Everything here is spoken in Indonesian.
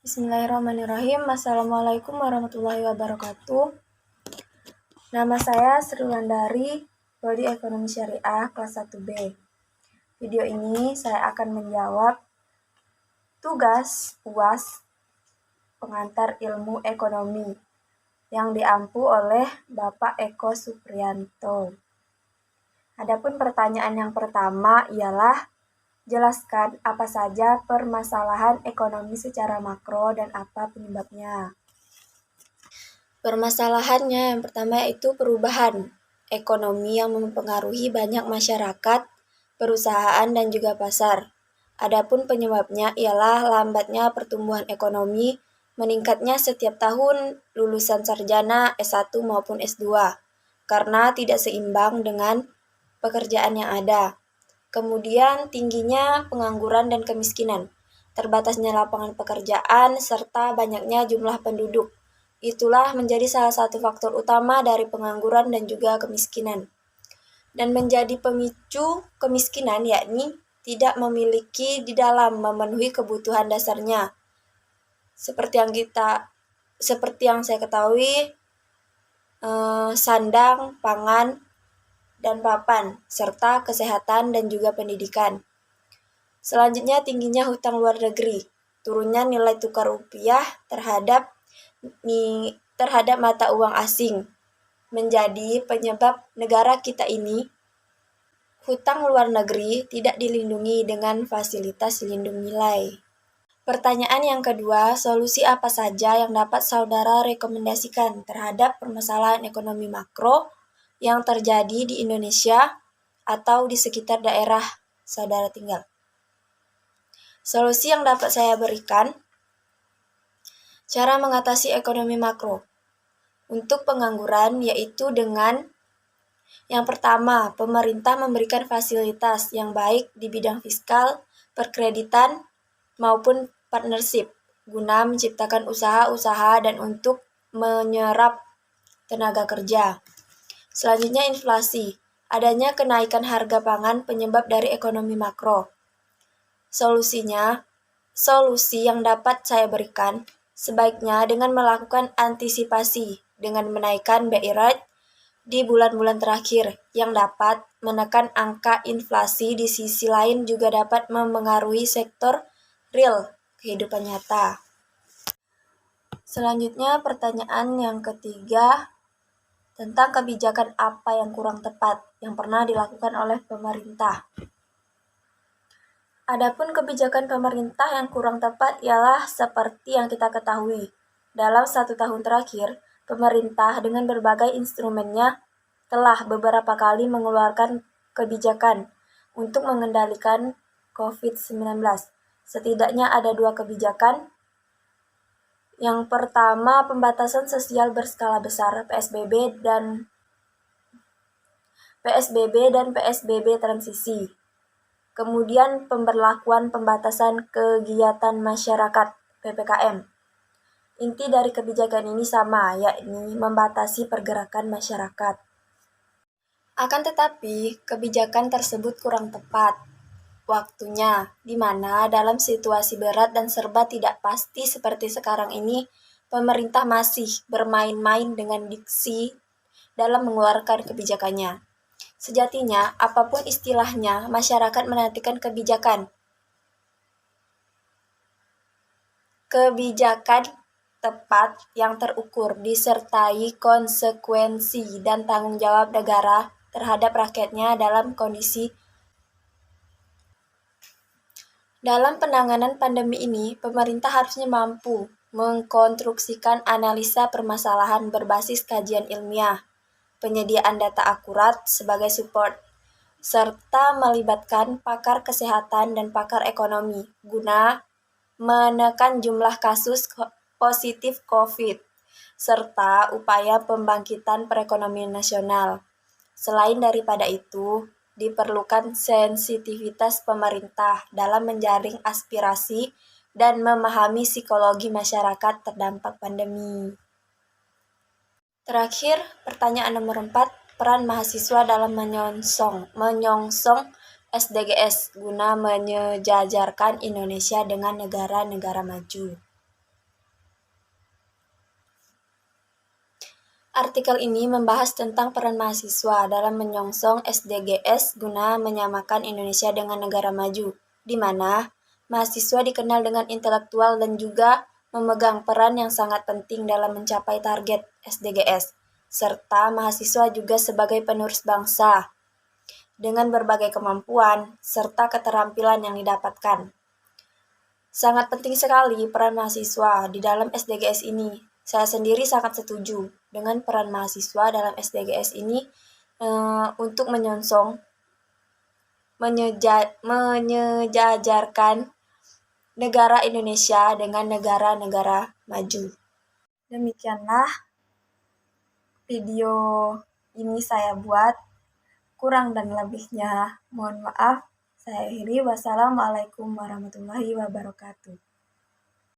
Bismillahirrahmanirrahim. Assalamualaikum warahmatullahi wabarakatuh. Nama saya Sri Wulandari, Prodi Ekonomi Syariah kelas 1B. Video ini saya akan menjawab tugas UAS pengantar ilmu ekonomi yang diampu oleh Bapak Eko Supriyanto. Adapun pertanyaan yang pertama ialah jelaskan apa saja permasalahan ekonomi secara makro dan apa penyebabnya. Permasalahannya yang pertama yaitu perubahan ekonomi yang mempengaruhi banyak masyarakat, perusahaan, dan juga pasar. Adapun penyebabnya ialah lambatnya pertumbuhan ekonomi, meningkatnya setiap tahun lulusan sarjana S1 maupun S2, karena tidak seimbang dengan pekerjaan yang ada. Kemudian tingginya pengangguran dan kemiskinan, terbatasnya lapangan pekerjaan, serta banyaknya jumlah penduduk. Itulah menjadi salah satu faktor utama dari pengangguran dan juga kemiskinan. Dan menjadi pemicu kemiskinan yakni tidak memiliki di dalam memenuhi kebutuhan dasarnya. Seperti yang saya ketahui, sandang, pangan, dan papan, serta kesehatan dan juga pendidikan. Selanjutnya tingginya hutang luar negeri, turunnya nilai tukar rupiah terhadap mata uang asing, menjadi penyebab negara kita ini hutang luar negeri tidak dilindungi dengan fasilitas lindung nilai. Pertanyaan yang kedua, solusi apa saja yang dapat saudara rekomendasikan terhadap permasalahan ekonomi makro yang terjadi di Indonesia atau di sekitar daerah saudara tinggal? Solusi yang dapat saya berikan, cara mengatasi ekonomi makro untuk pengangguran yaitu dengan yang pertama, pemerintah memberikan fasilitas yang baik di bidang fiskal, perkreditan, maupun partnership guna menciptakan usaha-usaha dan untuk menyerap tenaga kerja. Selanjutnya inflasi, adanya kenaikan harga pangan penyebab dari ekonomi makro. Solusi yang dapat saya berikan sebaiknya dengan melakukan antisipasi dengan menaikkan BI rate di bulan-bulan terakhir yang dapat menekan angka inflasi. Di sisi lain juga dapat mempengaruhi sektor real kehidupan nyata. Selanjutnya pertanyaan yang ketiga tentang kebijakan apa yang kurang tepat yang pernah dilakukan oleh pemerintah. Adapun kebijakan pemerintah yang kurang tepat ialah seperti yang kita ketahui. Dalam 1 tahun terakhir, pemerintah dengan berbagai instrumennya telah beberapa kali mengeluarkan kebijakan untuk mengendalikan COVID-19. Setidaknya ada 2 kebijakan. Yang pertama, pembatasan sosial berskala besar PSBB dan PSBB transisi. Kemudian pemberlakuan pembatasan kegiatan masyarakat PPKM. Inti dari kebijakan ini sama, yakni membatasi pergerakan masyarakat. Akan tetapi, kebijakan tersebut kurang tepat waktunya, di mana dalam situasi berat dan serba tidak pasti seperti sekarang ini, pemerintah masih bermain-main dengan diksi dalam mengeluarkan kebijakannya. Sejatinya, apapun istilahnya, masyarakat menantikan kebijakan tepat yang terukur, disertai konsekuensi dan tanggung jawab negara terhadap rakyatnya dalam penanganan pandemi ini. Pemerintah harusnya mampu mengkonstruksikan analisa permasalahan berbasis kajian ilmiah, penyediaan data akurat sebagai support, serta melibatkan pakar kesehatan dan pakar ekonomi guna menekan jumlah kasus positif COVID, serta upaya pembangkitan perekonomian nasional. Selain daripada itu, diperlukan sensitivitas pemerintah dalam menjaring aspirasi dan memahami psikologi masyarakat terdampak pandemi. Terakhir, pertanyaan nomor 4, peran mahasiswa dalam menyongsong SDGs guna menyejajarkan Indonesia dengan negara-negara maju. Artikel ini membahas tentang peran mahasiswa dalam menyongsong SDGs guna menyamakan Indonesia dengan negara maju, di mana mahasiswa dikenal dengan intelektual dan juga memegang peran yang sangat penting dalam mencapai target SDGs, serta mahasiswa juga sebagai penerus bangsa dengan berbagai kemampuan serta keterampilan yang didapatkan. Sangat penting sekali peran mahasiswa di dalam SDGs ini. Saya sendiri sangat setuju dengan peran mahasiswa dalam SDGs ini untuk menyejajarkan negara Indonesia dengan negara-negara maju. Demikianlah video ini saya buat. Kurang dan lebihnya mohon maaf. Saya akhiri. Wassalamualaikum warahmatullahi wabarakatuh.